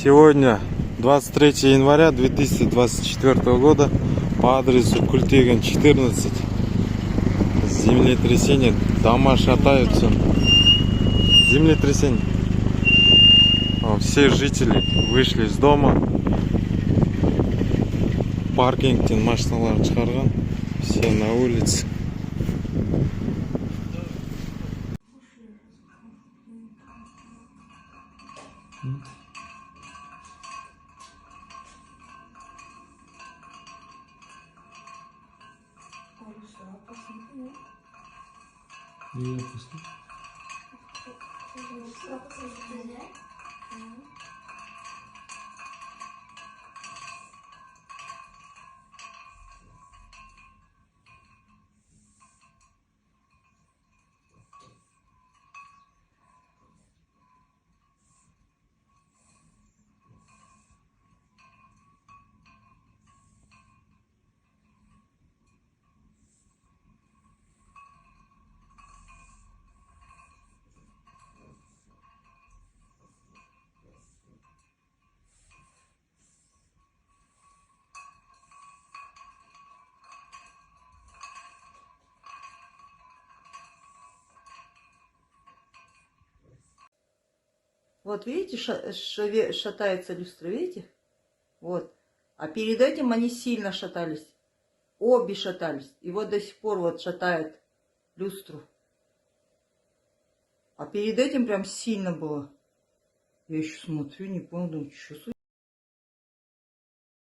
Сегодня 23 января 2024 года по адресу Культыгин 14. Землетрясение, дома шатаются. Землетрясение. Все жители вышли из дома. Паркингтен машиналарын шығарған. Все на улице. Вот видите, шатается люстра, видите? Вот. А перед этим они сильно шатались. Обе шатались. И вот до сих пор вот шатает люстру. А перед этим прям сильно было. Я еще смотрю, не понял, думаю, что